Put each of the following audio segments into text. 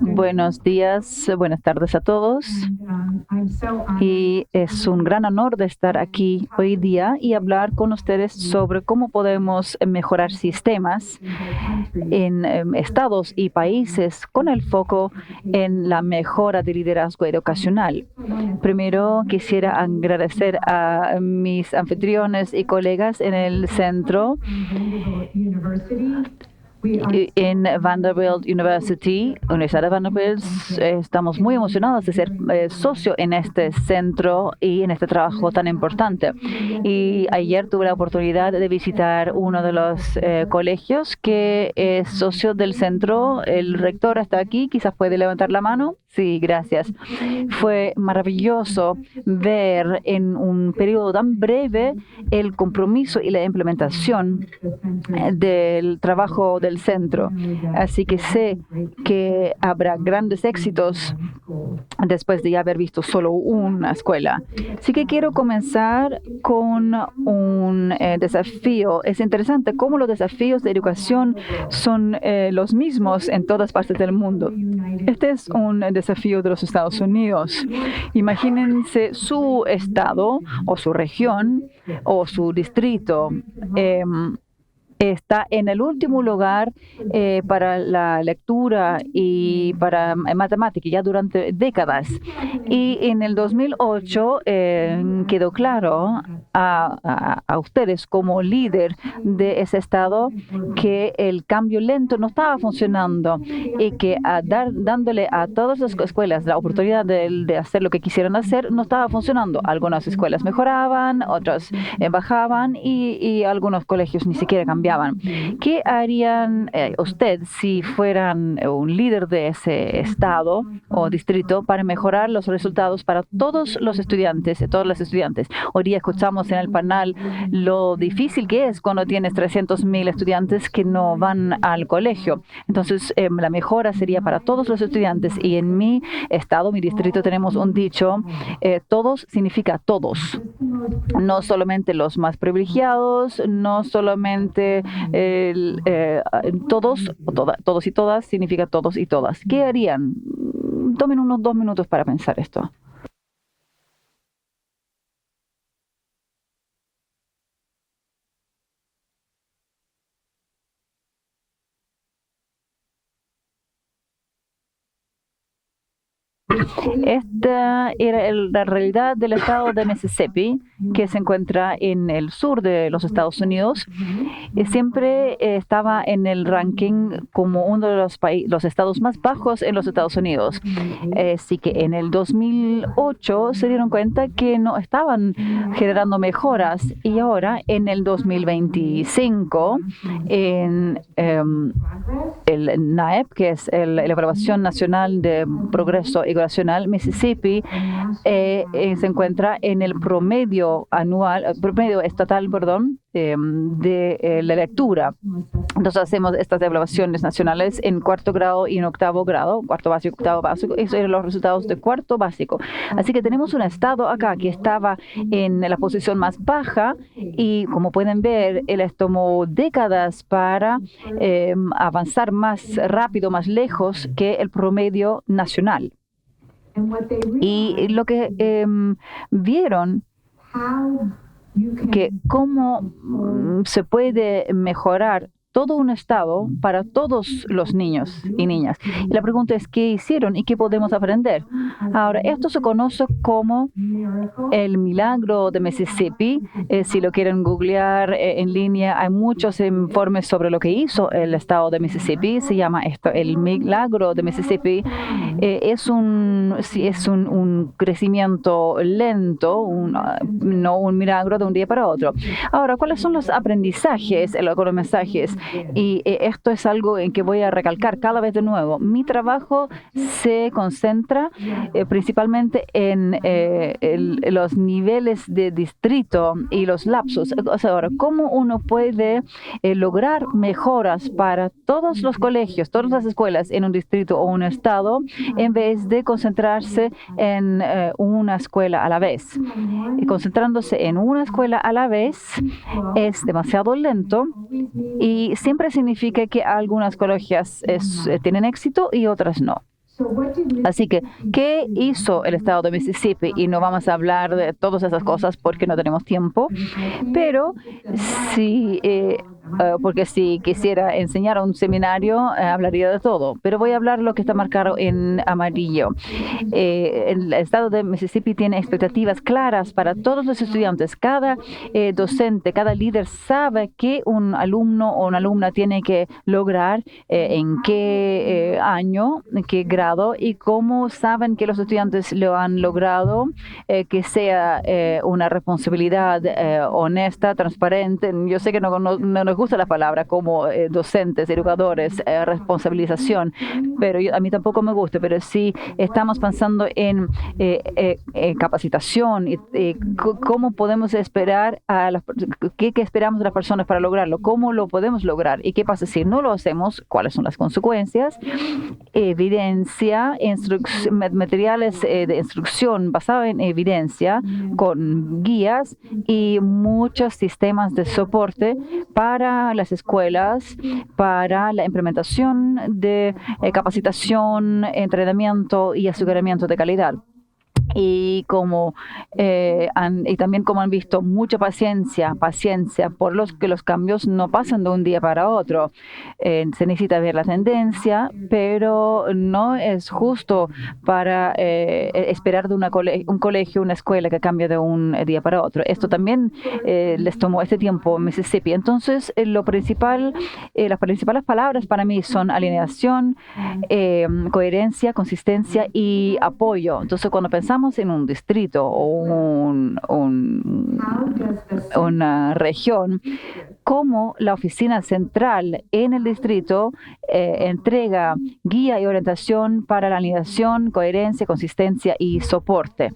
Buenos días, buenas tardes a todos. Y es un gran honor de estar aquí hoy día y hablar con ustedes sobre cómo podemos mejorar sistemas en estados y países con el foco en la mejora del liderazgo educacional. Primero, quisiera agradecer a mis anfitriones y colegas en el centro en Vanderbilt University, Universidad de Vanderbilt. Estamos muy emocionados de ser socio en este centro y en este trabajo tan importante. Y ayer tuve la oportunidad de visitar uno de los colegios que es socio del centro. El rector está aquí, quizás puede levantar la mano. Sí, gracias. Fue maravilloso ver en un periodo tan breve el compromiso y la implementación del trabajo del centro. Así que sé que habrá grandes éxitos después de haber visto solo una escuela. Así que quiero comenzar con un desafío. Es interesante cómo los desafíos de educación son los mismos en todas partes del mundo. Este es un desafío de los Estados Unidos. Imagínense su estado o su región o su distrito. Está en el último lugar para la lectura y para matemática ya durante décadas. Y en el 2008 quedó claro a ustedes como líder de ese estado que el cambio lento no estaba funcionando y que dándole a todas las escuelas la oportunidad de hacer lo que quisieran hacer no estaba funcionando. Algunas escuelas mejoraban, otras bajaban y algunos colegios ni siquiera cambiaban. ¿Qué harían usted si fueran un líder de ese estado o distrito para mejorar los resultados para todos los estudiantes, todas las estudiantes? Hoy día escuchamos en el panel lo difícil que es cuando tienes 300,000 estudiantes que no van al colegio. Entonces, la mejora sería para todos los estudiantes. Y en mi estado, mi distrito, tenemos un dicho, todos significa todos. No solamente los más privilegiados, no solamente todos y todas significa todos y todas. ¿Qué harían? Tomen unos 2 minutos para pensar esto. Esta era la realidad del estado de Mississippi, que se encuentra en el sur de los Estados Unidos. Siempre estaba en el ranking como uno de los estados más bajos en los Estados Unidos. Así que en el 2008 se dieron cuenta que no estaban generando mejoras y ahora en el 2025 en el NAEP, que es la Evaluación Nacional de Progreso Educacional, Mississippi se encuentra en el promedio estatal, de la lectura. Entonces hacemos estas evaluaciones nacionales en cuarto grado y en octavo grado, cuarto básico, octavo básico. Esos eran los resultados de cuarto básico. Así que tenemos un estado acá que estaba en la posición más baja y, como pueden ver, él tomó décadas para avanzar más rápido, más lejos que el promedio nacional. Y lo que vieron que cómo se puede mejorar todo un estado para todos los niños y niñas. Y la pregunta es, ¿qué hicieron y qué podemos aprender? Ahora, esto se conoce como el milagro de Mississippi. Si lo quieren googlear en línea, hay muchos informes sobre lo que hizo el estado de Mississippi. Se llama esto el milagro de Mississippi. Es un crecimiento lento, no un milagro de un día para otro. Ahora, ¿cuáles son los aprendizajes, los mensajes? Y esto es algo en que voy a recalcar cada vez de nuevo. Mi trabajo se concentra principalmente en los niveles de distrito y los lapsos. O sea, ahora, ¿cómo uno puede lograr mejoras para todos los colegios, todas las escuelas en un distrito o un estado, en vez de concentrarse en una escuela a la vez? Y concentrándose en una escuela a la vez es demasiado lento y y siempre significa que algunas colegios tienen éxito y otras no. Así que, ¿qué hizo el estado de Mississippi? Y no vamos a hablar de todas esas cosas porque no tenemos tiempo, pero sí, porque si quisiera enseñar a un seminario, hablaría de todo. Pero voy a hablar lo que está marcado en amarillo. El estado de Mississippi tiene expectativas claras para todos los estudiantes. Cada docente, cada líder sabe qué un alumno o una alumna tiene que lograr, en qué año, en qué grado, y cómo saben que los estudiantes lo han logrado, que sea una responsabilidad honesta, transparente. Yo sé que no nos gusta la palabra como docentes, educadores, responsabilización, pero a mí tampoco me gusta, pero sí estamos pensando en capacitación y cómo podemos esperar qué esperamos de las personas para lograrlo, cómo lo podemos lograr y qué pasa si no lo hacemos, cuáles son las consecuencias, evidencia, materiales de instrucción basado en evidencia con guías y muchos sistemas de soporte para las escuelas, para la implementación de capacitación, entrenamiento y aseguramiento de calidad. Y también como han visto, mucha paciencia por los que los cambios no pasan de un día para otro. Se necesita ver la tendencia, pero no es justo para esperar de un colegio, una escuela que cambie de un día para otro. Esto también les tomó este tiempo en Mississippi. Entonces, las principales palabras para mí son alineación, coherencia, consistencia y apoyo. Entonces, cuando pensamos en un distrito o una región, cómo la oficina central en el distrito entrega guía y orientación para la alineación, coherencia, consistencia y soporte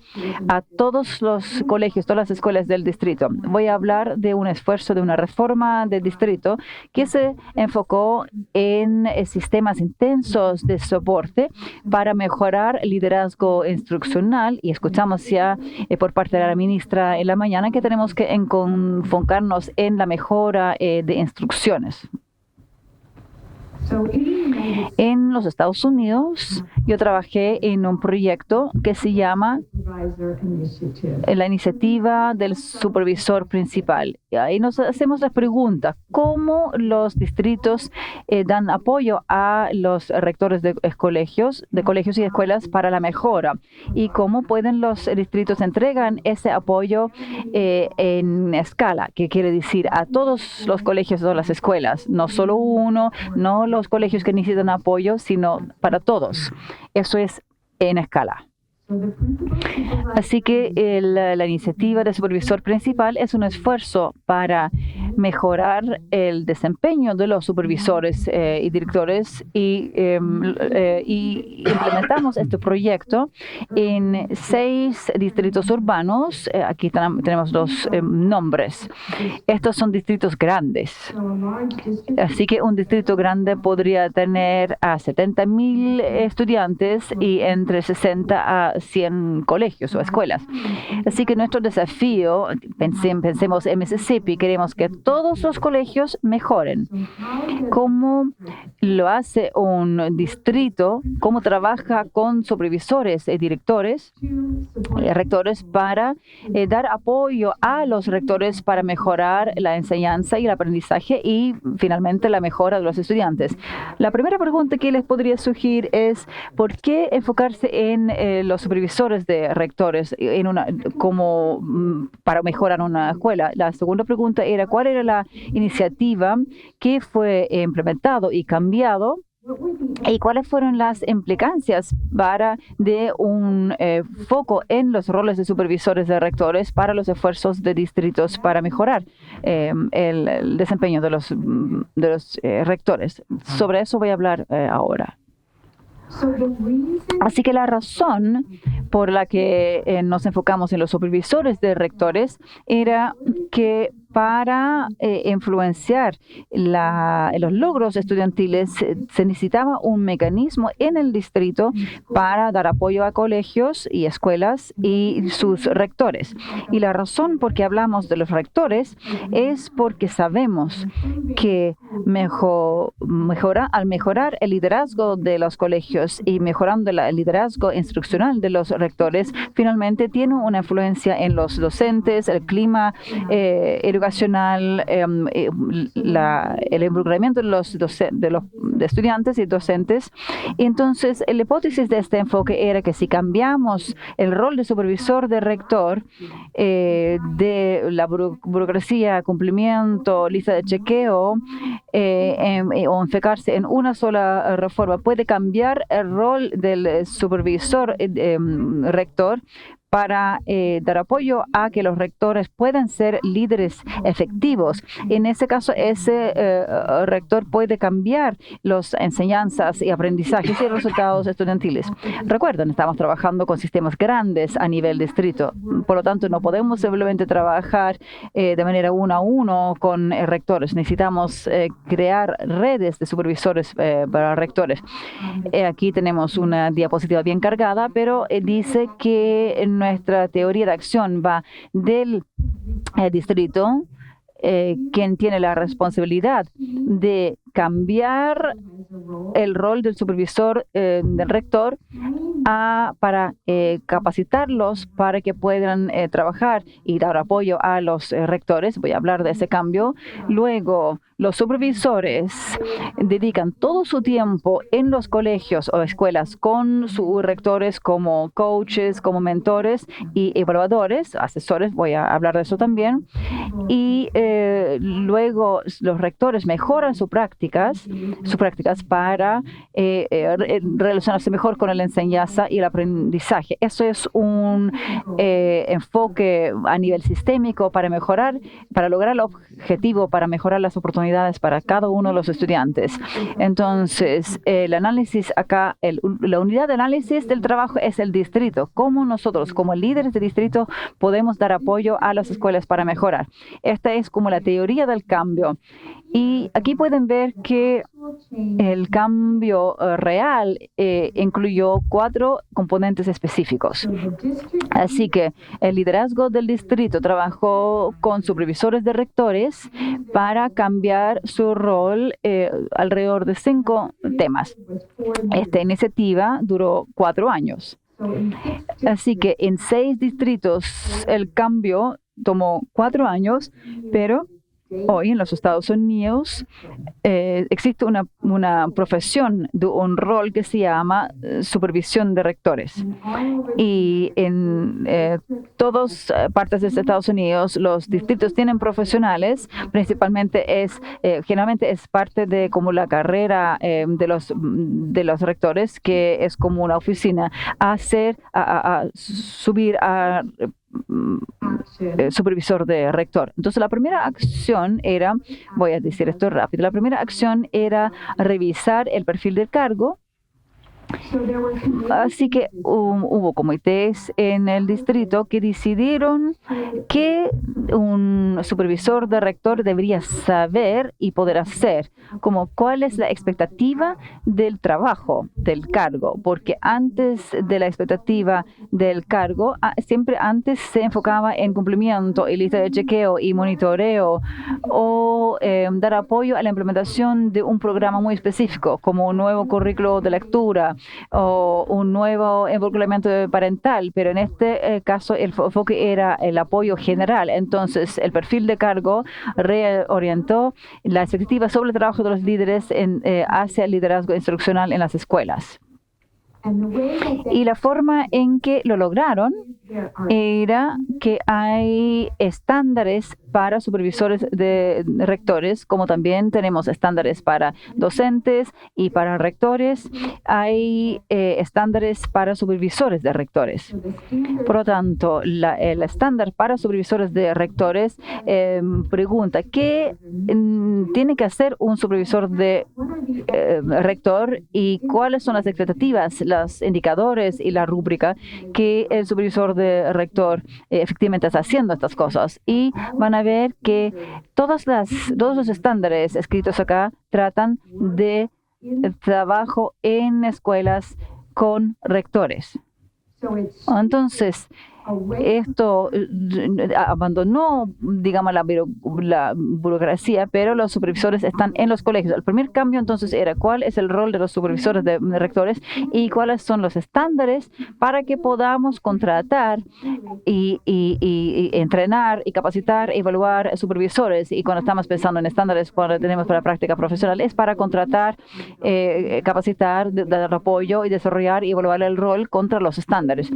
a todos los colegios, todas las escuelas del distrito. Voy a hablar de un esfuerzo de una reforma del distrito que se enfocó en sistemas intensos de soporte para mejorar el liderazgo instruccional, y escuchamos ya por parte de la ministra en la mañana que tenemos que enfocarnos en la mejora de instrucciones. En los Estados Unidos, yo trabajé en un proyecto que se llama la iniciativa del supervisor principal. Y ahí nos hacemos la pregunta, ¿cómo los distritos dan apoyo a los rectores de colegios y escuelas para la mejora? ¿Y cómo pueden los distritos entregan ese apoyo en escala? Que quiere decir a todos los colegios, todas las escuelas, no solo uno, no los colegios que necesitan apoyo, sino para todos. Eso es en escala. Así que la iniciativa del supervisor principal es un esfuerzo para mejorar el desempeño de los supervisores y directores y implementamos este proyecto en 6 distritos urbanos. Aquí tenemos los nombres. Estos son distritos grandes. Así que un distrito grande podría tener a 70,000 estudiantes y entre 60 a 100 colegios o escuelas. Así que nuestro desafío, pensemos en Mississippi, queremos que todos los colegios mejoren. ¿Cómo lo hace un distrito? ¿Cómo trabaja con supervisores y directores, rectores para dar apoyo a los rectores para mejorar la enseñanza y el aprendizaje y finalmente la mejora de los estudiantes? La primera pregunta que les podría sugerir es ¿por qué enfocarse en los supervisores de rectores para mejorar una escuela? La segunda pregunta era ¿cuál era la iniciativa que fue implementado y cambiado? ¿Y cuáles fueron las implicancias de un foco en los roles de supervisores de rectores para los esfuerzos de distritos para mejorar el desempeño de los rectores? Sobre eso voy a hablar ahora. Así que la razón por la que nos enfocamos en los supervisores de rectores era que para influenciar los logros estudiantiles, se necesitaba un mecanismo en el distrito para dar apoyo a colegios y escuelas y sus rectores. Y la razón por qué hablamos de los rectores es porque sabemos que al mejorar el liderazgo de los colegios y mejorando el liderazgo instruccional de los rectores, finalmente tiene una influencia en los docentes, el clima educacional, el involucramiento de los estudiantes y docentes. Entonces, la hipótesis de este enfoque era que si cambiamos el rol de supervisor de rector de la burocracia, cumplimiento, lista de chequeo, o enfocarse en una sola reforma, puede cambiar el rol del supervisor rector para dar apoyo a que los rectores puedan ser líderes efectivos. En ese caso, ese rector puede cambiar las enseñanzas y aprendizajes y resultados estudiantiles. Recuerden, estamos trabajando con sistemas grandes a nivel distrito. Por lo tanto, no podemos simplemente trabajar de manera uno a uno con rectores. Necesitamos crear redes de supervisores para rectores. Aquí tenemos una diapositiva bien cargada, pero dice que nuestra teoría de acción va del distrito, quien tiene la responsabilidad de cambiar el rol del supervisor del rector para capacitarlos para que puedan trabajar y dar apoyo a los rectores. Voy a hablar de ese cambio. Luego, los supervisores dedican todo su tiempo en los colegios o escuelas con sus rectores como coaches, como mentores y evaluadores, asesores. Voy a hablar de eso también. Y luego los rectores mejoran sus prácticas para relacionarse mejor con la enseñanza y el aprendizaje. Eso es un enfoque a nivel sistémico para lograr el objetivo, para mejorar las oportunidades para cada uno de los estudiantes. Entonces, el análisis acá, la unidad de análisis del trabajo es el distrito. Cómo nosotros, como líderes de distrito, podemos dar apoyo a las escuelas para mejorar. Esta es como la teoría del cambio. Y aquí pueden ver que el cambio real incluyó 4 componentes específicos. Así que el liderazgo del distrito trabajó con supervisores de rectores para cambiar su rol alrededor de 5 temas. Esta iniciativa duró 4 años. Así que en 6 distritos el cambio tomó 4 años, pero hoy en los Estados Unidos existe una profesión de un rol que se llama supervisión de rectores. Y en todas partes de Estados Unidos los distritos tienen profesionales, generalmente es parte de como la carrera de los rectores, que es como una oficina, subir a supervisor de rector. Entonces, la primera acción era, voy a decir esto rápido, la primera acción era revisar el perfil del cargo. Así que hubo comités en el distrito que decidieron que un supervisor de rector debería saber y poder hacer, como cuál es la expectativa del trabajo del cargo, porque antes de la expectativa del cargo, siempre antes se enfocaba en cumplimiento y lista de chequeo y monitoreo o dar apoyo a la implementación de un programa muy específico, como un nuevo currículo de lectura o un nuevo involucramiento parental, pero en este caso el enfoque era el apoyo general. Entonces, el perfil de cargo reorientó la expectativa sobre el trabajo de los líderes hacia el liderazgo instruccional en las escuelas. Y la forma en que lo lograron era que hay estándares para supervisores de rectores, como también tenemos estándares para docentes y para rectores. Hay estándares para supervisores de rectores. Por lo tanto, el estándar para supervisores de rectores pregunta qué tiene que hacer un supervisor de rector y cuáles son las expectativas, los indicadores y la rúbrica que el supervisor de rector efectivamente está haciendo estas cosas. Y van a ver que todos los estándares escritos acá tratan de trabajo en escuelas con rectores. Entonces, esto abandonó, digamos, la burocracia, pero los supervisores están en los colegios. El primer cambio, entonces, era cuál es el rol de los supervisores de rectores y cuáles son los estándares para que podamos contratar y entrenar y capacitar, evaluar supervisores. Y cuando estamos pensando en estándares, cuando tenemos para práctica profesional, es para contratar, capacitar, dar apoyo y desarrollar y evaluar el rol contra los estándares.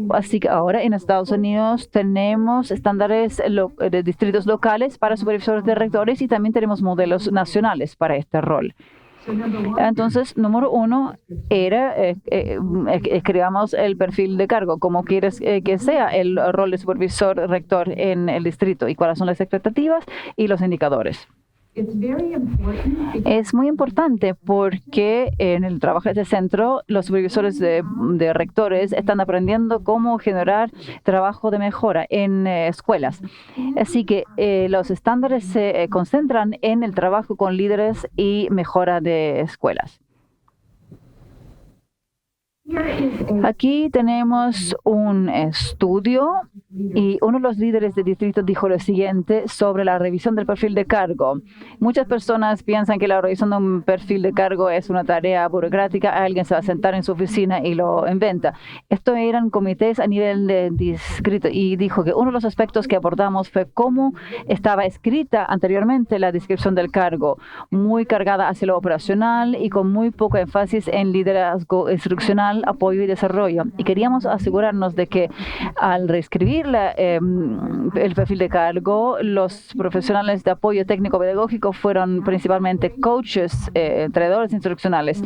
Así que ahora en Estados Unidos tenemos estándares de distritos locales para supervisores de rectores y también tenemos modelos nacionales para este rol. Entonces, número uno era, escribamos el perfil de cargo, cómo quieres que sea el rol de supervisor rector en el distrito y cuáles son las expectativas y los indicadores. Es muy importante porque en el trabajo de este centro, los supervisores de rectores están aprendiendo cómo generar trabajo de mejora en escuelas. Así que los estándares se concentran en el trabajo con líderes y mejora de escuelas. Aquí tenemos un estudio y uno de los líderes del distrito dijo lo siguiente sobre la revisión del perfil de cargo. Muchas personas piensan que la revisión de un perfil de cargo es una tarea burocrática. Alguien se va a sentar en su oficina y lo inventa. Estos eran comités a nivel de distrito y dijo que uno de los aspectos que abordamos fue cómo estaba escrita anteriormente la descripción del cargo, muy cargada hacia lo operacional y con muy poco énfasis en liderazgo instruccional, apoyo y desarrollo. Y queríamos asegurarnos de que al reescribir el perfil de cargo, los profesionales de apoyo técnico pedagógico fueron principalmente coaches, entrenadores instruccionales,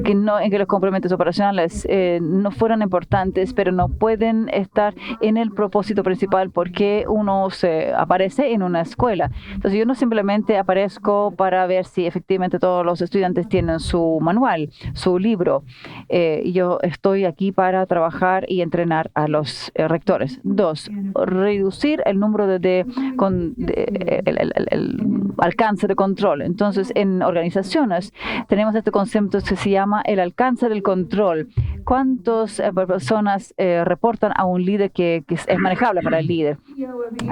que los complementos operacionales no fueran importantes, pero no pueden estar en el propósito principal porque uno se aparece en una escuela. Entonces yo no simplemente aparezco para ver si efectivamente todos los estudiantes tienen su manual, su libro. Yo estoy aquí para trabajar y entrenar a los rectores. 2, reducir el número el alcance de control. Entonces, en organizaciones tenemos este concepto que se llama el alcance del control. ¿Cuántas personas reportan a un líder que es manejable para el líder?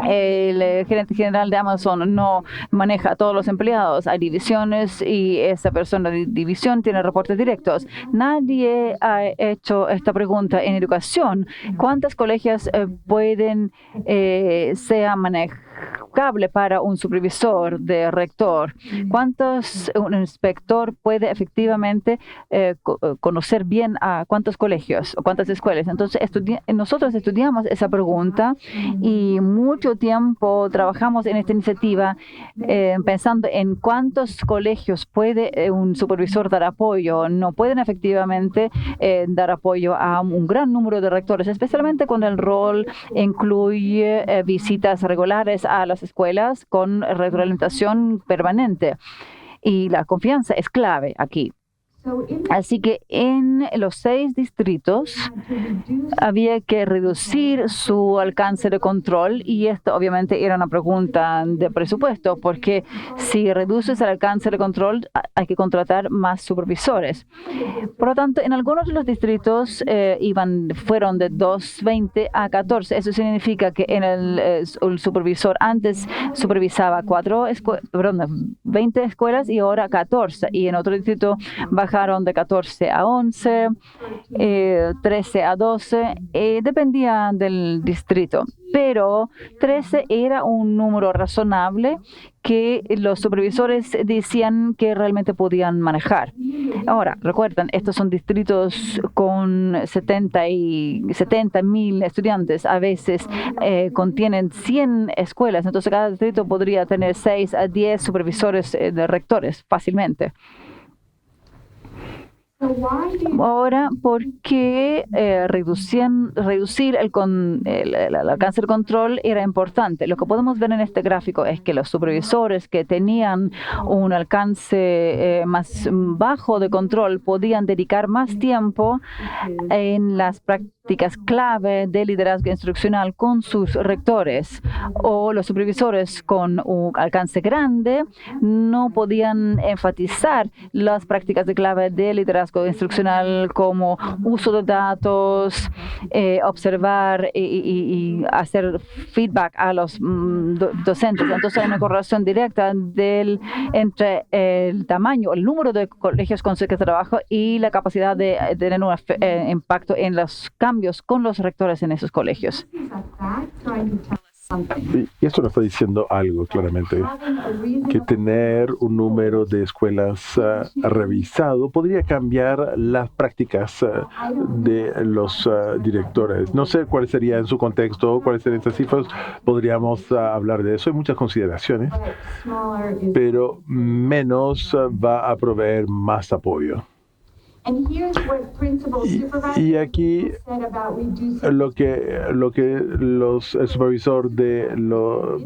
El gerente general de Amazon no maneja a todos los empleados. Hay divisiones y esa persona de división tiene reportes directos. Nadie ha hecho esta pregunta en educación. ¿Cuántas colegios pueden ser manejable para un supervisor de rector? ¿Cuántos un inspector puede efectivamente conocer bien a cuántos colegios o cuántas escuelas? Entonces, nosotros estudiamos esa pregunta y mucho tiempo trabajamos en esta iniciativa pensando en cuántos colegios puede un supervisor dar apoyo. No pueden efectivamente dar apoyo a un gran número de rectores, especialmente cuando el rol incluye visitas regulares a las escuelas con retroalimentación permanente. Y la confianza es clave aquí. Así que en los 6 distritos había que reducir su alcance de control y esto obviamente era una pregunta de presupuesto porque si reduces el alcance de control hay que contratar más supervisores. Por lo tanto, en algunos de los distritos fueron de 220 a 14. Eso significa que en el supervisor antes supervisaba 20 escuelas y ahora 14. Y en otro distrito bajaron de 14 a 11, 13 a 12, dependía del distrito. Pero 13 era un número razonable que los supervisores decían que realmente podían manejar. Ahora, recuerden, estos son distritos con 70,000 estudiantes. A veces contienen 100 escuelas. Entonces, cada distrito podría tener 6 a 10 supervisores de rectores fácilmente. Ahora, ¿por qué reducir el alcance del control era importante? Lo que podemos ver en este gráfico es que los supervisores que tenían un alcance más bajo de control podían dedicar más tiempo en las prácticas prácticas clave de liderazgo instruccional con sus rectores, o los supervisores con un alcance grande no podían enfatizar las prácticas de clave de liderazgo instruccional como uso de datos, observar y hacer feedback a los docentes. Entonces hay una correlación directa entre el tamaño, el número de colegios con cerca de trabajo y la capacidad de tener un impacto en los cambios con los rectores en esos colegios. Y esto nos está diciendo algo claramente, que tener un número de escuelas revisado podría cambiar las prácticas de los directores. No sé cuál sería en su contexto, cuáles serían estas cifras, podríamos hablar de eso. Hay muchas consideraciones, pero menos va a proveer más apoyo. Y aquí el supervisor lo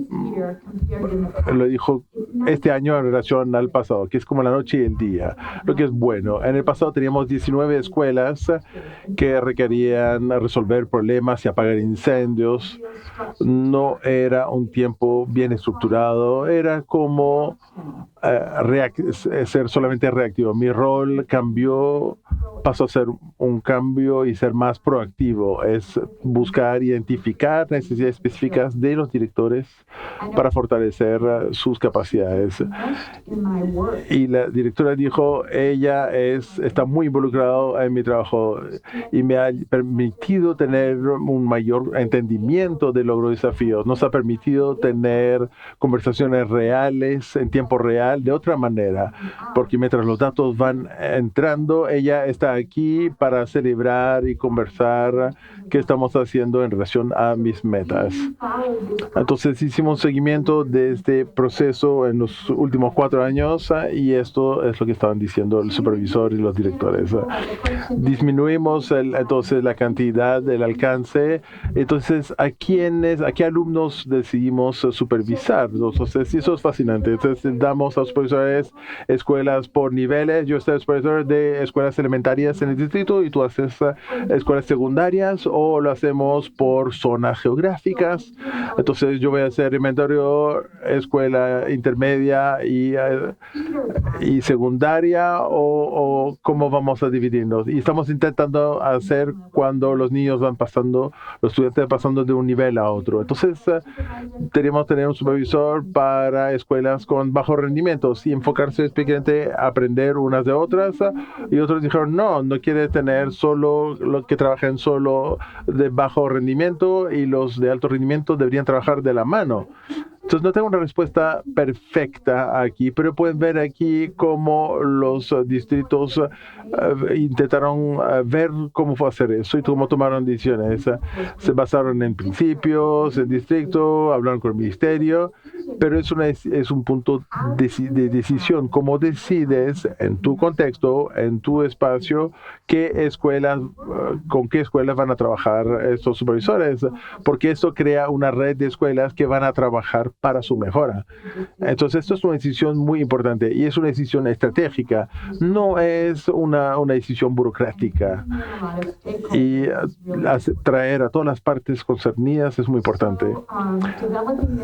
dijo este año en relación al pasado, que es como la noche y el día, lo que es bueno. En el pasado teníamos 19 escuelas que requerían resolver problemas y apagar incendios. No era un tiempo bien estructurado, era como ser solamente reactivo. Mi rol cambió, pasó a ser un cambio y ser más proactivo. Es buscar, identificar necesidades específicas de los directores para fortalecer sus capacidades. Y la directora dijo, ella está muy involucrada en mi trabajo y me ha permitido tener un mayor entendimiento de logro de desafíos. Nos ha permitido tener conversaciones reales en tiempo real de otra manera, porque mientras los datos van entrando, ella está aquí para celebrar y conversar qué estamos haciendo en relación a mis metas. Entonces hicimos seguimiento de este proceso en los últimos 4 años y esto es lo que estaban diciendo el supervisor y los directores. Disminuimos entonces la cantidad, el alcance. Entonces, ¿a qué alumnos decidimos supervisar? Entonces, eso es fascinante. Entonces, damos a los supervisores escuelas por niveles. Yo soy supervisor de escuelas elementarias en el distrito y tú haces escuelas secundarias, o lo hacemos por zonas geográficas. Entonces, yo voy a hacer elementario, escuela intermedia y secundaria, o cómo vamos a dividirnos. Y estamos intentando hacer cuando los niños los estudiantes van pasando de un nivel a otro. Entonces, queremos tener un supervisor para escuelas con bajos rendimientos y enfocarse específicamente a aprender unas de otras. Y otros dijeron, no quiere tener solo los que trabajan solo de bajo rendimiento, y los de alto rendimiento deberían trabajar de la mano. Entonces, no tengo una respuesta perfecta aquí, pero pueden ver aquí cómo los distritos intentaron ver cómo fue hacer eso y cómo tomaron decisiones. Se basaron en principios, en distrito, hablaron con el ministerio, pero es un punto de decisión. Cómo decides en tu contexto, en tu espacio, con qué escuelas van a trabajar estos supervisores, porque esto crea una red de escuelas que van a trabajar para su mejora. Entonces, esto es una decisión muy importante y es una decisión estratégica, no es una decisión burocrática. Y traer a todas las partes concernidas es muy importante.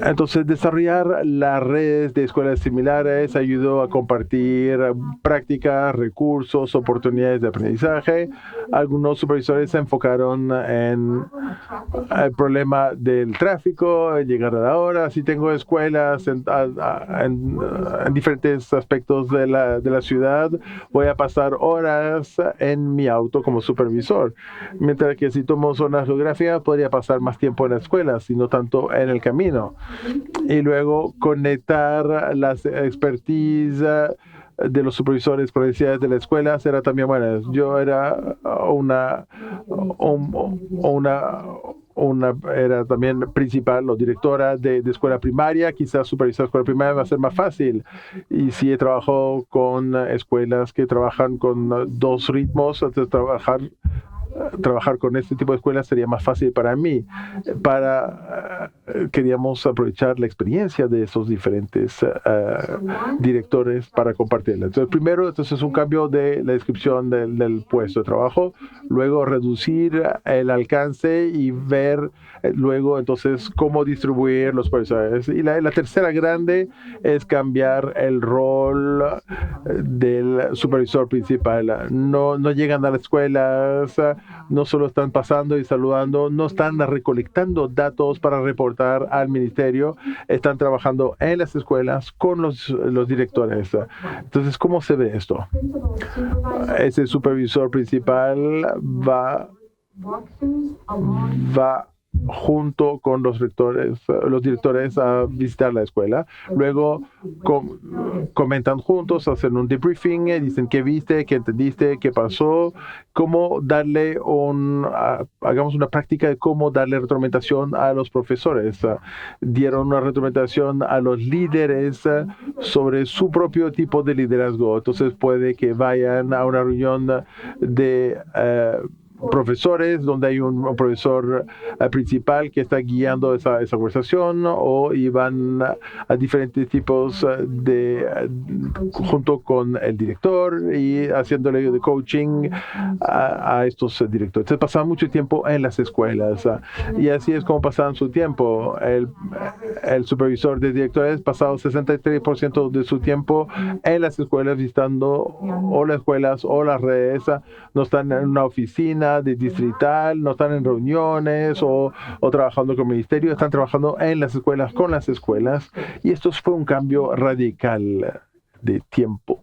Entonces, desarrollar las redes de escuelas similares ayudó a compartir prácticas, recursos, oportunidades de aprendizaje. Algunos supervisores se enfocaron en el problema del tráfico, llegar a la hora. Si tengo escuelas en diferentes aspectos de la ciudad, voy a pasar horas en mi auto como supervisor. Mientras que si tomo zonas geográficas, podría pasar más tiempo en la escuela, sino tanto en el camino. Y luego conectar las expertise de los supervisores con necesidades de la escuela será también buena. Yo era era también principal o directora de escuela primaria. Quizás supervisar escuela primaria va a ser más fácil. Y si he trabajado con escuelas que trabajan con 2 ritmos, entonces trabajar trabajar con este tipo de escuelas sería más fácil para mí. Queríamos aprovechar la experiencia de esos diferentes directores para compartirla. Entonces, primero, entonces, un cambio de la descripción del puesto de trabajo, luego reducir el alcance y ver luego entonces cómo distribuir los profesores. Y la tercera grande es cambiar el rol del supervisor principal. No llegan a las escuelas, no solo están pasando y saludando, no están recolectando datos para reportar al ministerio, están trabajando en las escuelas con los directores. Entonces, ¿cómo se ve esto? Ese supervisor principal va junto con los directores a visitar la escuela. Luego comentan juntos, hacen un debriefing, dicen qué viste, qué entendiste, qué pasó, cómo darle hagamos una práctica de cómo darle retroalimentación a los profesores. Dieron una retroalimentación a los líderes sobre su propio tipo de liderazgo. Entonces puede que vayan a una reunión de profesores donde hay un profesor principal que está guiando esa conversación, o iban a diferentes tipos junto con el director y haciéndole de coaching a estos directores. Entonces pasaban mucho tiempo en las escuelas y así es como pasaban su tiempo. El supervisor de directores pasaba 63% de su tiempo en las escuelas visitando o las escuelas o las redes. No están en una oficina de distrital, no están en reuniones o trabajando con el ministerio, están trabajando en las escuelas, con las escuelas, y esto fue un cambio radical de tiempo.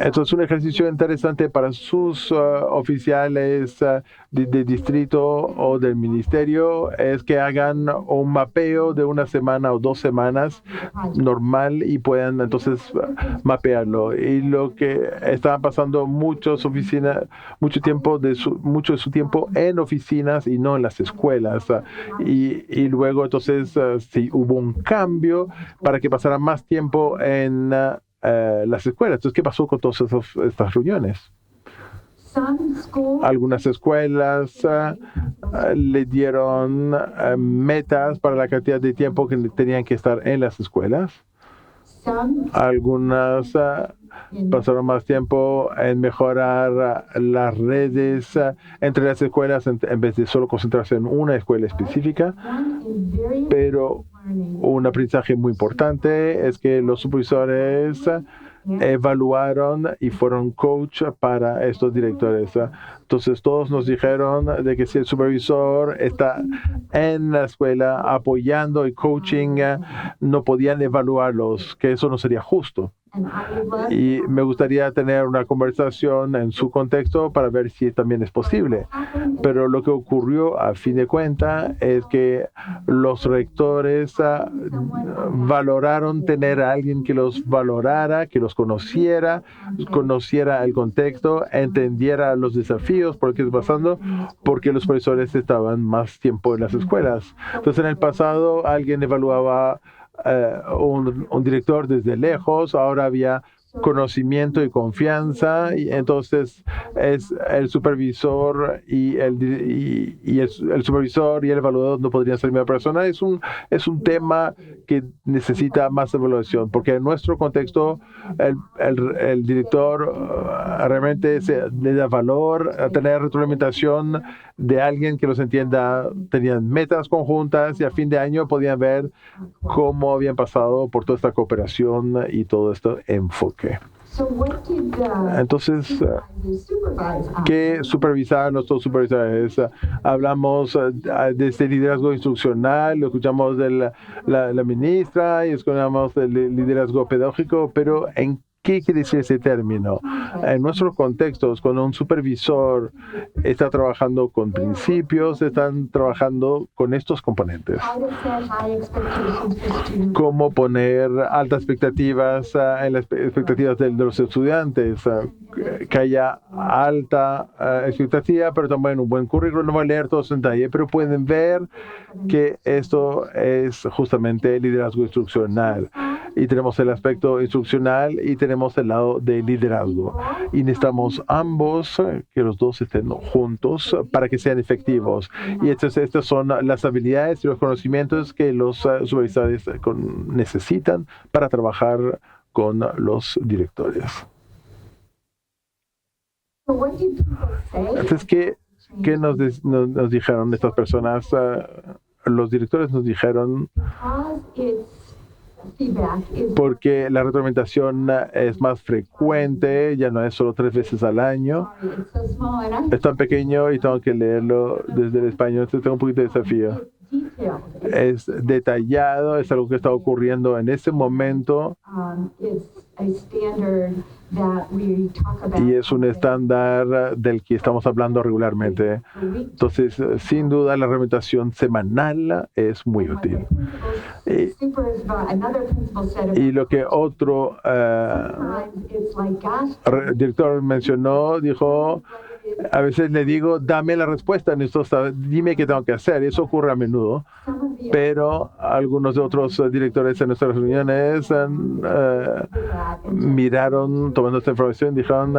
Esto es un ejercicio interesante para sus oficiales de distrito o del ministerio, es que hagan un mapeo de una semana o 2 semanas normal y puedan entonces mapearlo. Y lo que estaban pasando mucho de su tiempo en oficinas y no en las escuelas. Y luego entonces sí hubo un cambio para que pasaran más tiempo en las escuelas. Entonces, ¿qué pasó con todas estas reuniones? Algunas escuelas le dieron metas para la cantidad de tiempo que tenían que estar en las escuelas. Algunas pasaron más tiempo en mejorar las redes entre las escuelas en vez de solo concentrarse en una escuela específica. Pero un aprendizaje muy importante es que los supervisores evaluaron y fueron coach para estos directores. Entonces todos nos dijeron de que si el supervisor está en la escuela apoyando y coaching, no podían evaluarlos, que eso no sería justo. Y me gustaría tener una conversación en su contexto para ver si también es posible. Pero lo que ocurrió a fin de cuentas es que los rectores valoraron tener a alguien que los valorara, que los conociera el contexto, entendiera los desafíos, por qué está pasando, porque los profesores estaban más tiempo en las escuelas. Entonces, en el pasado, alguien evaluaba un director desde lejos, ahora había conocimiento y confianza, y entonces es el supervisor y el supervisor y el evaluador no podrían ser la misma persona. Es un tema que necesita más evaluación, porque en nuestro contexto el director realmente le da valor a tener retroalimentación de alguien que los entienda. Tenían metas conjuntas y a fin de año podían ver cómo habían pasado por toda esta cooperación y todo este enfoque. Entonces, ¿qué supervisaron nuestros supervisores? Hablamos de este liderazgo instruccional, lo escuchamos de la ministra y escuchamos del liderazgo pedagógico, pero ¿en qué quiere decir ese término? En nuestros contextos, cuando un supervisor está trabajando con principios, están trabajando con estos componentes. Cómo poner altas expectativas en las expectativas de los estudiantes, que haya alta expectativa, pero también un buen currículum. No voy a leer todos en detalle, pero pueden ver que esto es justamente liderazgo instruccional. y tenemos el aspecto instruccional y tenemos el lado de liderazgo. Y necesitamos ambos, que los dos estén juntos para que sean efectivos. Y estas son las habilidades y los conocimientos que los supervisores necesitan para trabajar con los directores. Entonces, ¿qué nos dijeron estas personas? Los directores nos dijeron porque la retroalimentación es más frecuente, ya no es solo 3 veces al año. Es tan pequeño y tengo que leerlo desde el español, entonces tengo un poquito de desafío. Es detallado, es algo que está ocurriendo en este momento y es un estándar del que estamos hablando regularmente. Entonces, sin duda, la reglamentación semanal es muy útil. Y lo que otro director mencionó, dijo, a veces le digo, dame la respuesta, dime qué tengo que hacer. Y eso ocurre a menudo. Pero algunos de otros directores en nuestras reuniones miraron, tomando esta información, dijeron,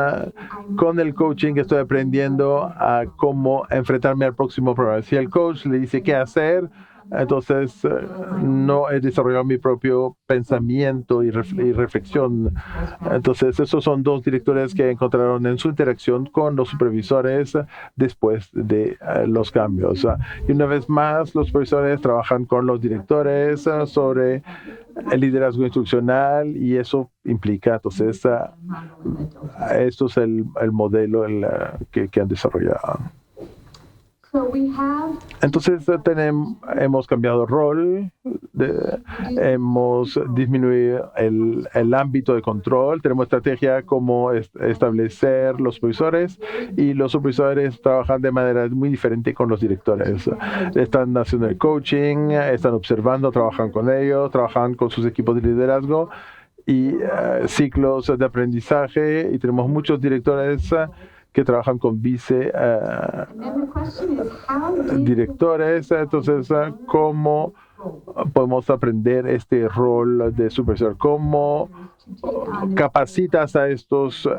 con el coaching estoy aprendiendo a cómo enfrentarme al próximo problema. Si el coach le dice qué hacer, entonces no he desarrollado mi propio pensamiento y reflexión. Entonces, esos son 2 directores que encontraron en su interacción con los supervisores después de los cambios. Y una vez más, los supervisores trabajan con los directores sobre el liderazgo instruccional y eso implica, entonces, esto es el modelo que han desarrollado. Entonces hemos cambiado rol, hemos disminuido el ámbito de control, tenemos estrategia como establecer los supervisores y los supervisores trabajan de manera muy diferente con los directores. Están haciendo el coaching, están observando, trabajan con ellos, trabajan con sus equipos de liderazgo y ciclos de aprendizaje y tenemos muchos directores que trabajan con directores. Entonces, ¿cómo podemos aprender este rol de supervisor? ¿Cómo capacitas a estos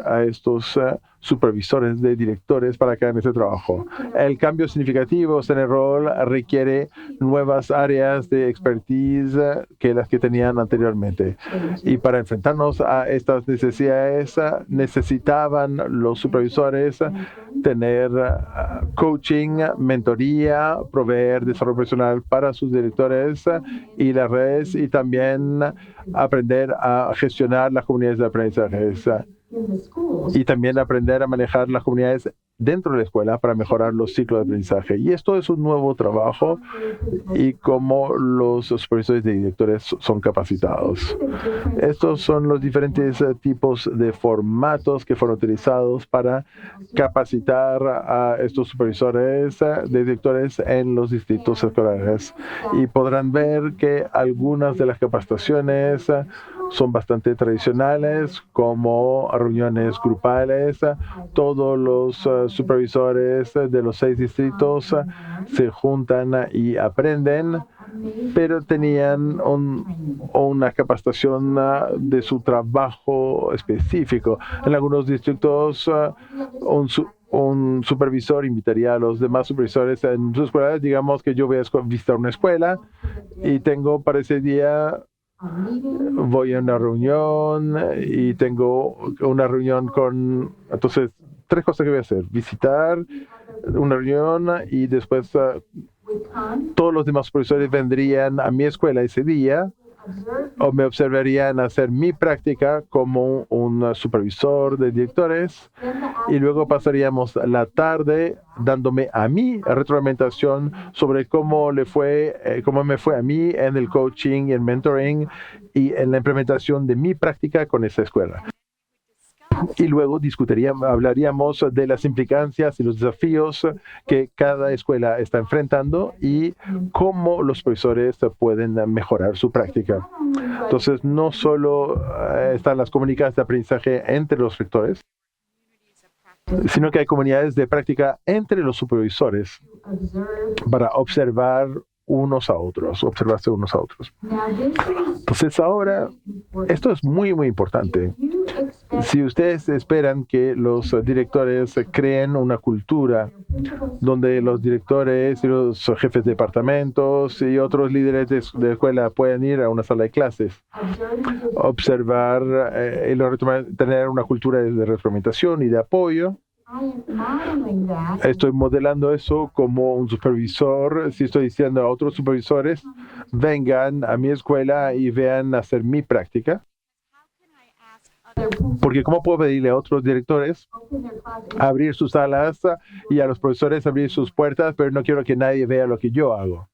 supervisores de directores para que hagan ese trabajo? El cambio significativo en el rol requiere nuevas áreas de expertise que las que tenían anteriormente. Y para enfrentarnos a estas necesidades, necesitaban los supervisores tener coaching, mentoría, proveer desarrollo profesional para sus directores y las redes y también aprender a gestionar las comunidades de aprendizaje y también aprender a manejar las comunidades dentro de la escuela para mejorar los ciclos de aprendizaje. Y esto es un nuevo trabajo y cómo los supervisores de directores son capacitados. Estos son los diferentes tipos de formatos que fueron utilizados para capacitar a estos supervisores de directores en los distritos escolares. Y podrán ver que algunas de las capacitaciones son bastante tradicionales, como reuniones grupales. Todos los supervisores de los 6 distritos se juntan y aprenden, pero tenían una capacitación de su trabajo específico. En algunos distritos, un supervisor invitaría a los demás supervisores en sus escuelas. Digamos que yo voy a visitar una escuela y tengo para ese día, voy a una reunión y tengo una reunión con, entonces, 3 cosas que voy a hacer: visitar, una reunión y después todos los demás profesores vendrían a mi escuela ese día o me observarían hacer mi práctica como un supervisor de directores y luego pasaríamos la tarde dándome a mí retroalimentación sobre cómo me fue a mí en el coaching y el mentoring y en la implementación de mi práctica con esa escuela. Y luego hablaríamos de las implicancias y los desafíos que cada escuela está enfrentando y cómo los profesores pueden mejorar su práctica. Entonces, no solo están las comunidades de aprendizaje entre los rectores, sino que hay comunidades de práctica entre los supervisores para observar unos a otros, observarse unos a otros. Entonces ahora, esto es muy, muy importante. Si ustedes esperan que los directores creen una cultura donde los directores y los jefes de departamentos y otros líderes de escuela puedan ir a una sala de clases, observar y tener una cultura de retroalimentación y de apoyo, estoy modelando eso como un supervisor. Si estoy diciendo a otros supervisores, vengan a mi escuela y vean hacer mi práctica. Porque ¿cómo puedo pedirle a otros directores abrir sus salas y a los profesores abrir sus puertas, pero no quiero que nadie vea lo que yo hago?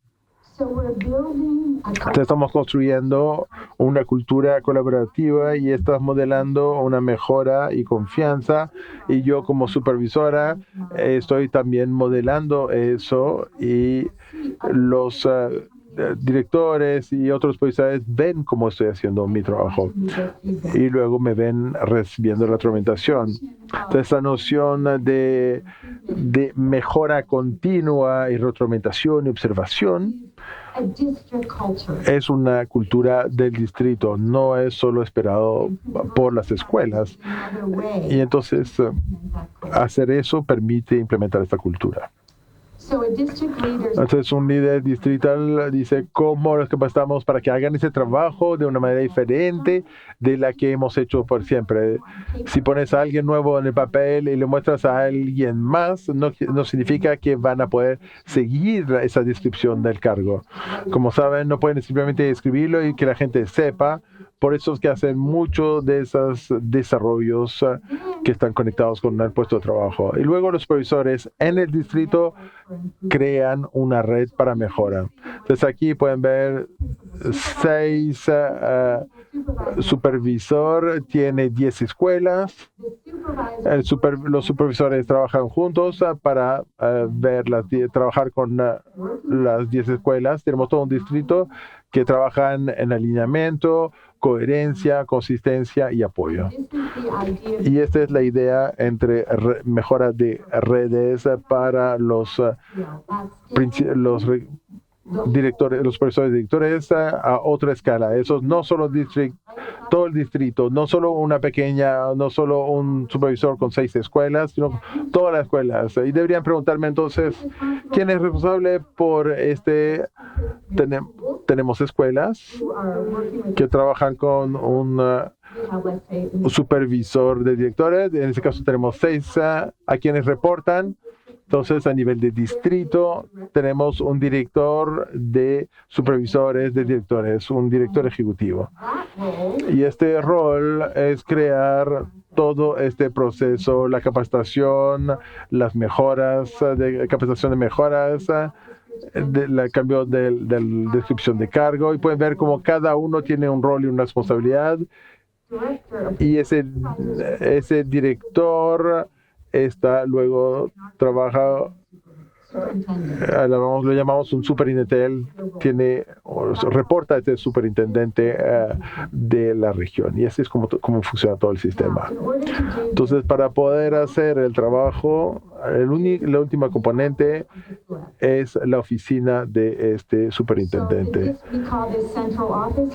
Entonces estamos construyendo una cultura colaborativa y estamos modelando una mejora y confianza. Y yo como supervisora estoy también modelando eso y los directores y otros profesores ven cómo estoy haciendo mi trabajo y luego me ven recibiendo la retroalimentación. Entonces, esta noción de mejora continua y retroalimentación y observación es una cultura del distrito, no es solo esperado por las escuelas. Y entonces, hacer eso permite implementar esta cultura. Entonces, un líder distrital dice cómo los capacitamos para que hagan ese trabajo de una manera diferente de la que hemos hecho por siempre. Si pones a alguien nuevo en el papel y le muestras a alguien más, no significa que van a poder seguir esa descripción del cargo. Como saben, no pueden simplemente escribirlo y que la gente sepa. Por eso es que hacen muchos de esos desarrollos que están conectados con el puesto de trabajo. Y luego los supervisores en el distrito crean una red para mejora. Entonces aquí pueden ver 6 supervisor tiene 10 escuelas. Los supervisores trabajan juntos para trabajar con las 10 escuelas. Tenemos todo un distrito que trabajan en alineamiento, coherencia, consistencia y apoyo. Y esta es la idea entre mejora de redes para los directores, los profesores directores a otra escala. Eso no solo todo el distrito, no solo no solo un supervisor con 6 escuelas, sino todas las escuelas. Y deberían preguntarme entonces, ¿quién es responsable por tenemos escuelas que trabajan con un supervisor de directores. En este caso tenemos 6 a quienes reportan. Entonces, a nivel de distrito, tenemos un director de supervisores de directores, un director ejecutivo. Y este rol es crear todo este proceso, la capacitación, las mejoras, capacitación de mejoras, el cambio de descripción de cargo. Y pueden ver cómo cada uno tiene un rol y una responsabilidad. Y ese director trabaja, lo llamamos un superintendente, reporta a este superintendente de la región, y así es como funciona todo el sistema. Entonces, para poder hacer el trabajo, la última componente es la oficina de este superintendente.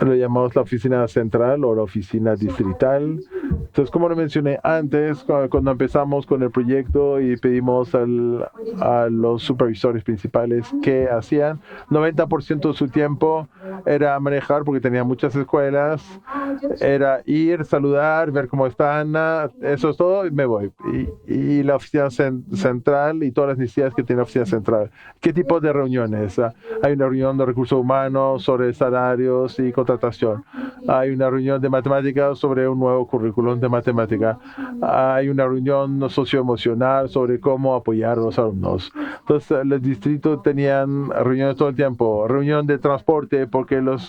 Lo llamamos la oficina central o la oficina distrital. Entonces, como lo mencioné antes, cuando empezamos con el proyecto y pedimos a los supervisores principales que hacían, 90% de su tiempo era manejar, porque tenía muchas escuelas, era ir, saludar, ver cómo están, eso es todo, y me voy. Y la oficina central y todas las necesidades que tiene la oficina central. ¿Qué tipo de reuniones? Hay una reunión de recursos humanos sobre salarios y contratación. Hay una reunión de matemáticas sobre un nuevo currículum de matemática. Hay una reunión socioemocional sobre cómo apoyar a los alumnos. Entonces, los distritos tenían reuniones todo el tiempo. Reunión de transporte, porque los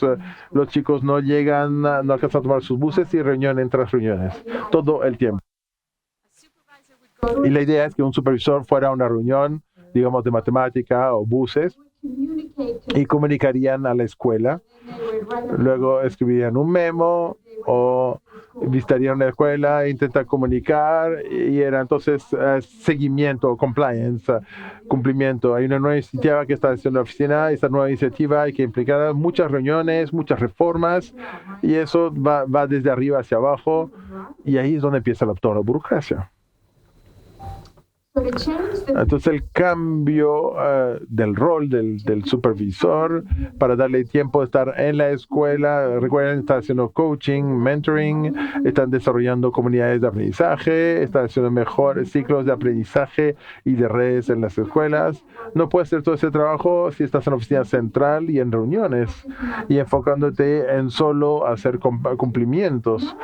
chicos no alcanzan a tomar sus buses, y reunión entre las reuniones. Todo el tiempo. Y la idea es que un supervisor fuera a una reunión, digamos, de matemática o buses, y comunicarían a la escuela. Luego escribirían un memo o visitarían la escuela, intentar comunicar, y era entonces seguimiento, compliance, cumplimiento. Hay una nueva iniciativa que está haciendo la oficina. Esta nueva iniciativa hay que implicar muchas reuniones, muchas reformas, y eso va desde arriba hacia abajo, y ahí es donde empieza toda la burocracia. Entonces el cambio del rol del supervisor para darle tiempo de estar en la escuela. Recuerden, están haciendo coaching, mentoring, están desarrollando comunidades de aprendizaje, están haciendo mejores ciclos de aprendizaje y de redes en las escuelas. No puedes hacer todo ese trabajo si estás en la oficina central y en reuniones y enfocándote en solo hacer cumplimientos.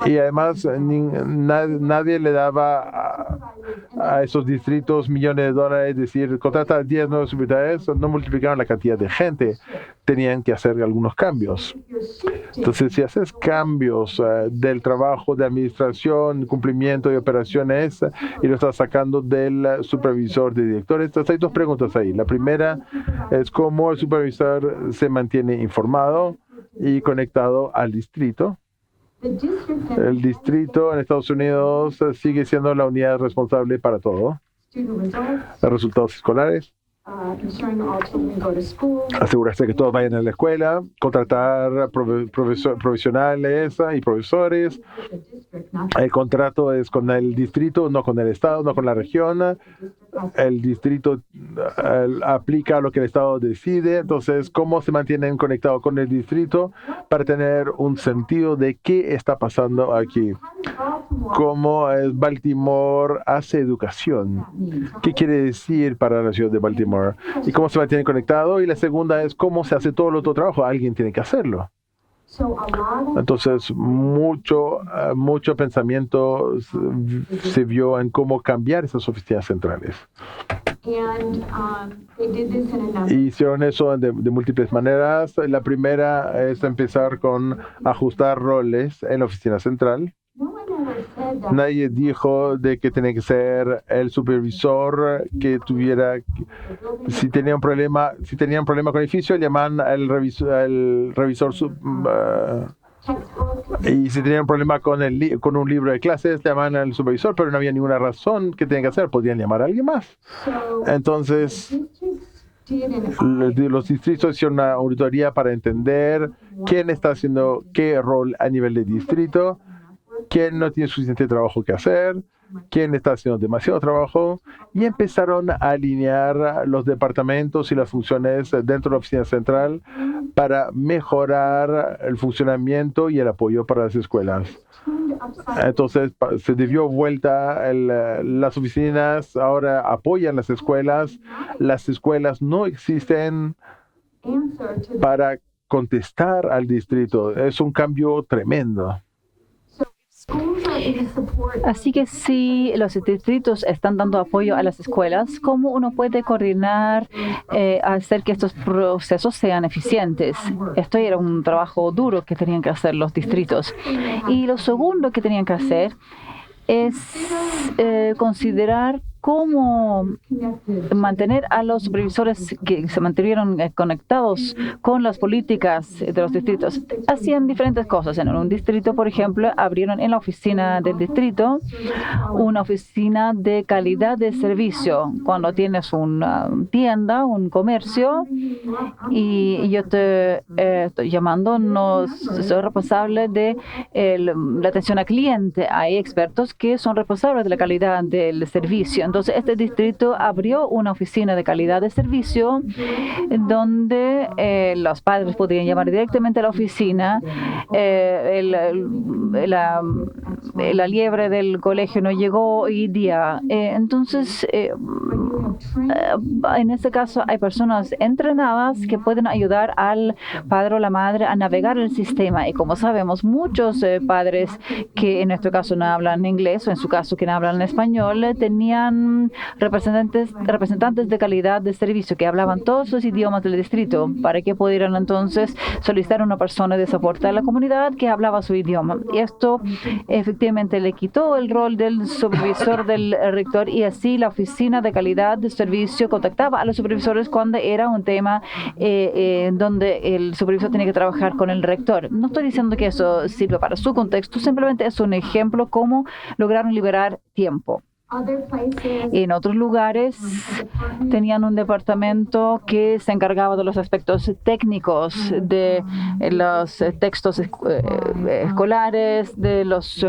Y además nadie le daba a esos distritos millones de dólares, es decir, contratar 10 nuevos supervisores, no multiplicaron la cantidad de gente, tenían que hacer algunos cambios. Entonces, si haces cambios del trabajo de administración, cumplimiento y operaciones, y lo estás sacando del supervisor de directores, entonces hay dos preguntas ahí. La primera es cómo el supervisor se mantiene informado y conectado al distrito. El distrito en Estados Unidos sigue siendo la unidad responsable para todo. Los resultados escolares, asegurarse que todos vayan a la escuela, contratar profesionales y profesores. El contrato es con el distrito, no con el estado, no con la región. El distrito aplica lo que el estado decide. Entonces, ¿cómo se mantienen conectados con el distrito para tener un sentido de qué está pasando aquí? ¿Cómo Baltimore hace educación? ¿Qué quiere decir para la ciudad de Baltimore? ¿Y cómo se mantiene conectado? Y la segunda es cómo se hace todo el otro trabajo. Alguien tiene que hacerlo. Entonces, mucho pensamiento se vio en cómo cambiar esas oficinas centrales. Y hicieron eso de múltiples maneras. La primera es empezar con ajustar roles en la oficina central. Nadie dijo de que tenía que ser el supervisor que tuviera, si tenían un problema con el edificio, llaman al revisor y si tenían un problema con un libro de clases, llaman al supervisor, pero no había ninguna razón que tenían que hacer, podían llamar a alguien más. Entonces, los distritos hicieron una auditoría para entender quién está haciendo qué rol a nivel de distrito, quién no tiene suficiente trabajo que hacer, quién está haciendo demasiado trabajo, y empezaron a alinear los departamentos y las funciones dentro de la oficina central para mejorar el funcionamiento y el apoyo para las escuelas. Entonces se dio vuelta, las oficinas ahora apoyan las escuelas no existen para contestar al distrito. Es un cambio tremendo. Así que si los distritos están dando apoyo a las escuelas, ¿cómo uno puede coordinar, hacer que estos procesos sean eficientes? Esto era un trabajo duro que tenían que hacer los distritos. Y lo segundo que tenían que hacer es considerar cómo mantener a los supervisores que se mantuvieron conectados con las políticas de los distritos. Hacían diferentes cosas. En un distrito, por ejemplo, abrieron en la oficina del distrito una oficina de calidad de servicio. Cuando tienes una tienda, un comercio, y yo te estoy llamando, no soy responsable de la atención al cliente. Hay expertos que son responsables de la calidad del servicio. Entonces, este distrito abrió una oficina de calidad de servicio donde los padres podrían llamar directamente a la oficina. La liebre del colegio no llegó hoy día. Entonces, en este caso, hay personas entrenadas que pueden ayudar al padre o la madre a navegar el sistema. Y como sabemos, muchos padres que en nuestro caso no hablan inglés, o en su caso que no hablan español, tenían con representantes de calidad de servicio que hablaban todos los idiomas del distrito para que pudieran entonces solicitar a una persona de soporte a la comunidad que hablaba su idioma. Y esto efectivamente le quitó el rol del supervisor del rector, y así la oficina de calidad de servicio contactaba a los supervisores cuando era un tema donde el supervisor tenía que trabajar con el rector. No estoy diciendo que eso sirva para su contexto, simplemente es un ejemplo cómo lograron liberar tiempo. En otros lugares tenían un departamento que se encargaba de los aspectos técnicos de los textos escolares, de los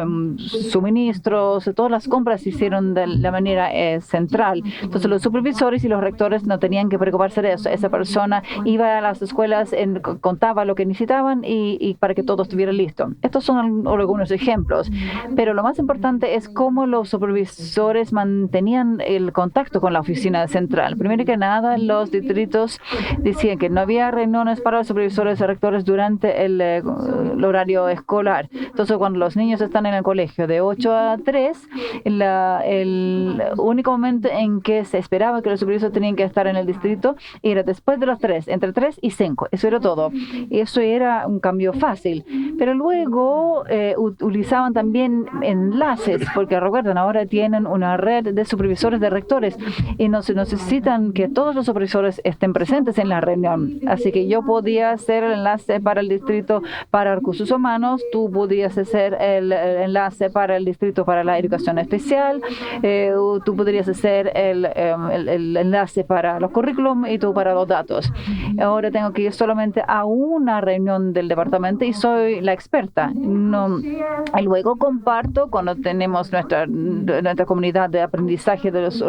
suministros, todas las compras se hicieron de la manera central. Entonces los supervisores y los rectores no tenían que preocuparse de eso. Esa persona iba a las escuelas, contaba lo que necesitaban y para que todo estuviera listo. Estos son algunos ejemplos, pero lo más importante es cómo los supervisores mantenían el contacto con la oficina central. Primero que nada, los distritos decían que no había reuniones para los supervisores y rectores durante el horario escolar. Entonces, cuando los niños están en el colegio de 8 a 3, el único momento en que se esperaba que los supervisores tenían que estar en el distrito era después de las 3, entre 3 y 5. Eso era todo. Y eso era un cambio fácil. Pero luego utilizaban también enlaces, porque recuerden, ahora tienen una red de supervisores de rectores y no se necesitan que todos los supervisores estén presentes en la reunión. Así que yo podía hacer el enlace para el distrito para recursos humanos, tú podías hacer el enlace para el distrito para la educación especial, tú podrías hacer el enlace para los currículum y tú para los datos. Ahora tengo que ir solamente a una reunión del departamento y soy la experta. Y luego comparto cuando tenemos nuestra comunidad de aprendizaje de los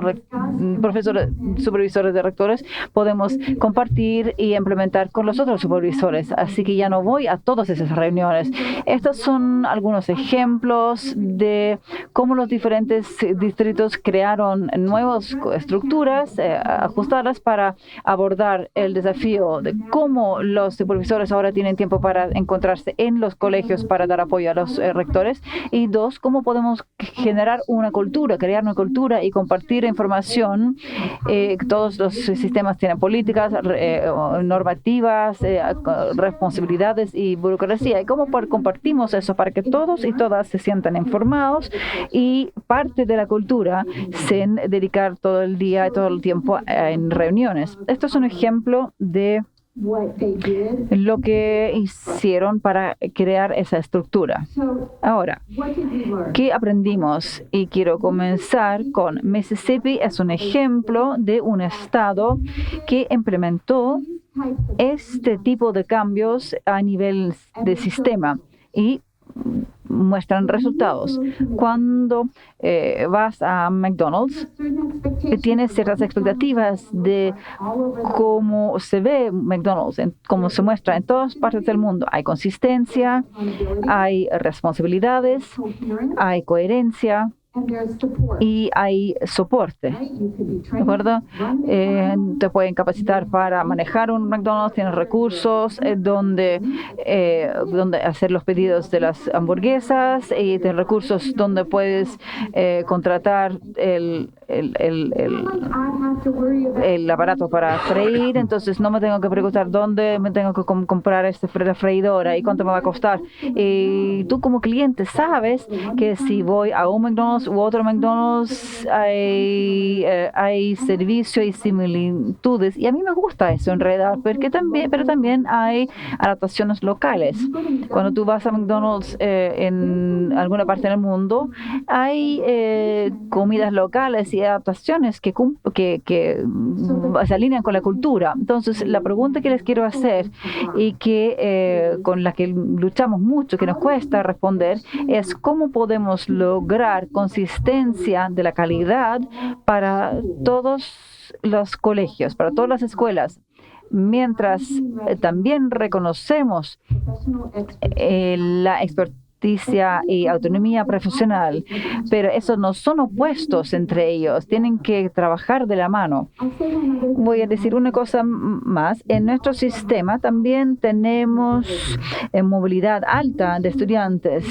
profesores, supervisores de rectores, podemos compartir y implementar con los otros supervisores. Así que ya no voy a todas esas reuniones. Estos son algunos ejemplos de cómo los diferentes distritos crearon nuevas estructuras ajustadas para abordar el desafío de cómo los supervisores ahora tienen tiempo para encontrarse en los colegios para dar apoyo a los rectores. Y dos, cómo podemos generar una cultura, crear una cultura y compartir información. Todos los sistemas tienen políticas, normativas, responsabilidades y burocracia. ¿Y cómo compartimos eso para que todos y todas se sientan informados y parte de la cultura sin dedicar todo el día y todo el tiempo en reuniones? Esto es un ejemplo de lo que hicieron para crear esa estructura. Ahora, ¿qué aprendimos? Y quiero comenzar con Mississippi. Es un ejemplo de un estado que implementó este tipo de cambios a nivel de sistema y muestran resultados. Cuando vas a McDonald's, tienes ciertas expectativas de cómo se ve McDonald's, cómo se muestra en todas partes del mundo. Hay consistencia, hay responsabilidades, hay coherencia y hay soporte, ¿de acuerdo? Te pueden capacitar para manejar un McDonald's, tienes recursos donde hacer los pedidos de las hamburguesas y tienes recursos donde puedes contratar el aparato para freír. Entonces no me tengo que preguntar dónde me tengo que comprar la freidora y cuánto me va a costar. Y tú como cliente sabes que si voy a un McDonald's u otro McDonald's hay servicio y similitudes, y a mí me gusta eso en realidad, pero también hay adaptaciones locales. Cuando tú vas a McDonald's en alguna parte del mundo, hay comidas locales y adaptaciones que se alinean con la cultura. Entonces, la pregunta que les quiero hacer y que con la que luchamos mucho, que nos cuesta responder, es cómo podemos lograr consistencia de la calidad para todos los colegios, para todas las escuelas, mientras también reconocemos la justicia y autonomía profesional, pero esos no son opuestos entre ellos, tienen que trabajar de la mano. Voy a decir una cosa más. En nuestro sistema también tenemos movilidad alta de estudiantes,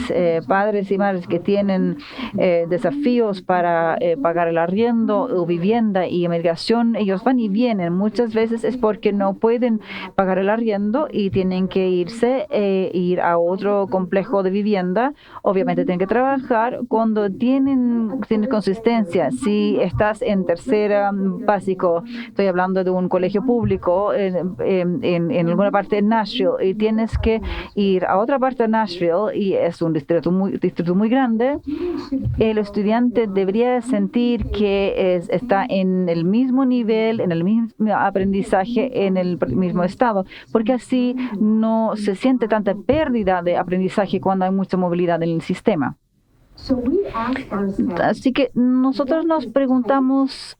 padres y madres que tienen desafíos para pagar el arriendo o vivienda y migración. Ellos van y vienen. Muchas veces es porque no pueden pagar el arriendo y tienen que ir a otro complejo de vivienda. Obviamente tienen que trabajar. Cuando tienen consistencia, si estás en tercera básico, estoy hablando de un colegio público en alguna parte de Nashville, y tienes que ir a otra parte de Nashville y es un distrito muy grande, el estudiante debería sentir que está en el mismo nivel, en el mismo aprendizaje, en el mismo estado, porque así no se siente tanta pérdida de aprendizaje cuando hay mucha movilidad en el sistema. Así que nosotros nos preguntamos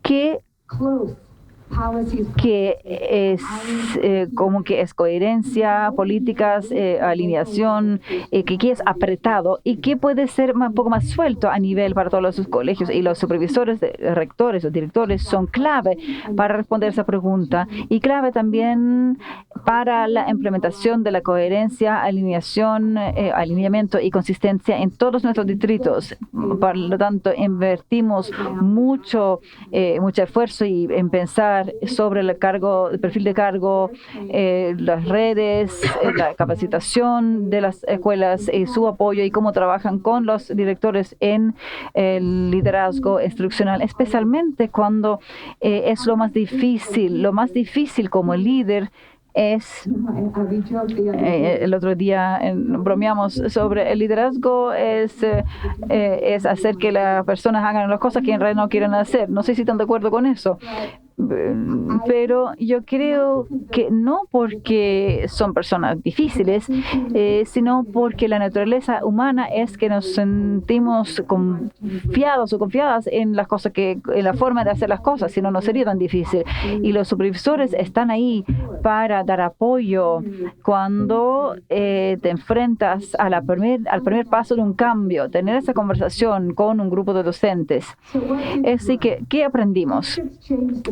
qué como que es coherencia, políticas, alineación, que es apretado y que puede ser un poco más suelto a nivel para todos los colegios, y los supervisores, rectores o directores son clave para responder esa pregunta y clave también para la implementación de la coherencia, alineamiento y consistencia en todos nuestros distritos. Por lo tanto, invertimos mucho esfuerzo en pensar sobre el perfil de cargo, las redes, la capacitación de las escuelas y su apoyo y cómo trabajan con los directores en el liderazgo instruccional, especialmente cuando es lo más difícil. Lo más difícil como líder es, el otro día bromeamos sobre el liderazgo, es hacer que las personas hagan las cosas que en realidad no quieren hacer. No sé si están de acuerdo con eso. Pero yo creo que no porque son personas difíciles, sino porque la naturaleza humana es que nos sentimos confiados o confiadas en las cosas, en la forma de hacer las cosas, si no, no sería tan difícil. Y los supervisores están ahí para dar apoyo cuando te enfrentas al primer paso de un cambio, tener esa conversación con un grupo de docentes. Así que, ¿qué aprendimos?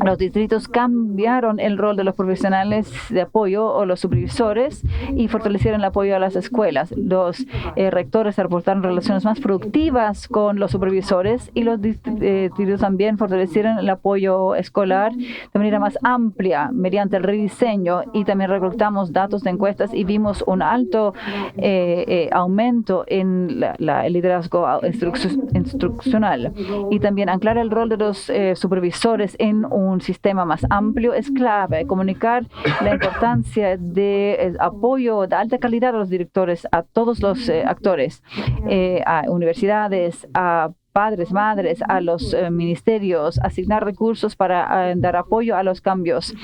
Los distritos cambiaron el rol de los profesionales de apoyo o los supervisores y fortalecieron el apoyo a las escuelas. Los rectores reportaron relaciones más productivas con los supervisores y los distritos también fortalecieron el apoyo escolar de manera más amplia mediante el rediseño, y también recolectamos datos de encuestas y vimos un alto aumento en el liderazgo instruccional, y también anclar el rol de los supervisores en un sistema más amplio es clave. Comunicar la importancia de apoyo de alta calidad a los directores, a todos los actores, a universidades, a padres, madres, a los ministerios, asignar recursos para dar apoyo a los cambios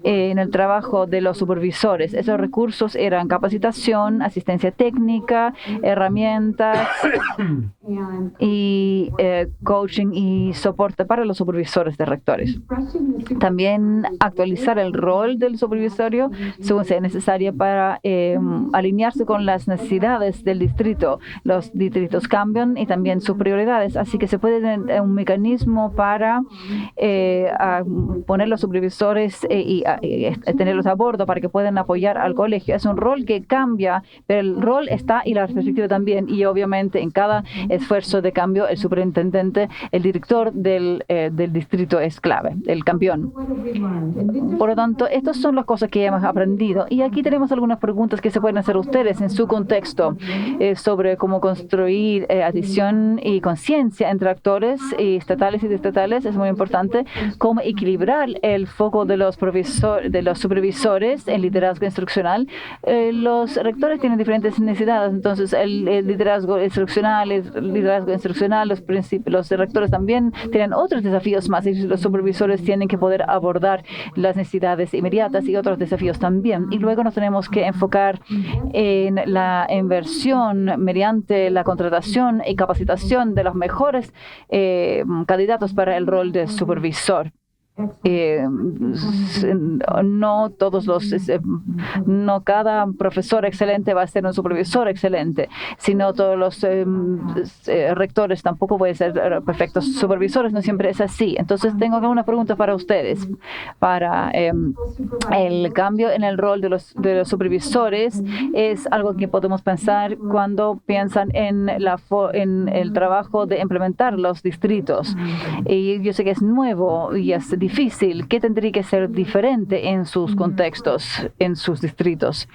en el trabajo de los supervisores. Esos recursos eran capacitación, asistencia técnica, herramientas y coaching y soporte para los supervisores de rectores. También actualizar el rol del supervisorio según sea necesario para alinearse con las necesidades del distrito. Los distritos cambian y también sus prioridades. Así que se puede tener un mecanismo para poner los supervisores y tenerlos a bordo para que puedan apoyar al colegio. Es un rol que cambia, pero el rol está y la perspectiva también. Y obviamente en cada esfuerzo de cambio, el superintendente, el director del distrito es clave, el campeón. Por lo tanto, estas son las cosas que hemos aprendido. Y aquí tenemos algunas preguntas que se pueden hacer ustedes en su contexto sobre cómo construir adición y conciencia entre actores estatales y estatales. Es muy importante cómo equilibrar el foco de los supervisores en liderazgo instruccional. Los rectores tienen diferentes necesidades, entonces el liderazgo instruccional, los rectores también tienen otros desafíos más, y los supervisores tienen que poder abordar las necesidades inmediatas y otros desafíos también. Y luego nos tenemos que enfocar en la inversión mediante la contratación y capacitación de los mejores candidatos para el rol de supervisor. no cada profesor excelente va a ser un supervisor excelente, sino todos los rectores tampoco pueden ser perfectos supervisores, no siempre es así. Entonces tengo una pregunta para ustedes, para el cambio en el rol de los supervisores. Es algo que podemos pensar cuando piensan en el trabajo de implementar los distritos. Y yo sé que es nuevo y es difícil. ¿Qué tendría que ser diferente en sus contextos, en sus distritos?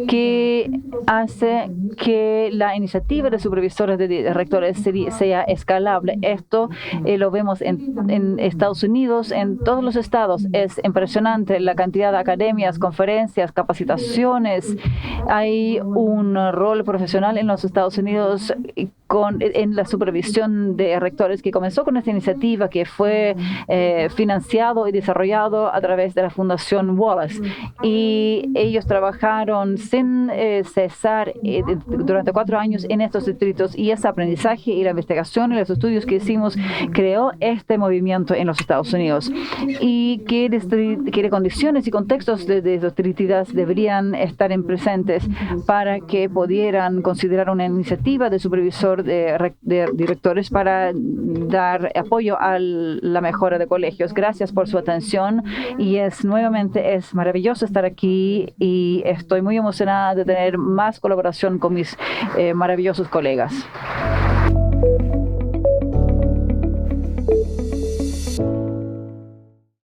¿Qué hace que la iniciativa de supervisores de rectores sea escalable? Esto lo vemos en Estados Unidos, en todos los estados. Es impresionante la cantidad de academias, conferencias, capacitaciones. Hay un rol profesional en los Estados Unidos en la supervisión de rectores que comenzó con esta iniciativa que fue financiado y desarrollado a través de la Fundación Wallace. Y ellos trabajaron sin cesar durante 4 años en estos distritos, y ese aprendizaje y la investigación y los estudios que hicimos creó este movimiento en los Estados Unidos. Y qué condiciones y contextos de distritos deberían estar presentes para que pudieran considerar una iniciativa de supervisor de directores para dar apoyo a la mejora de colegios. Gracias por su atención, y nuevamente es maravilloso estar aquí, y estoy muy emocionada de tener más colaboración con mis maravillosos colegas.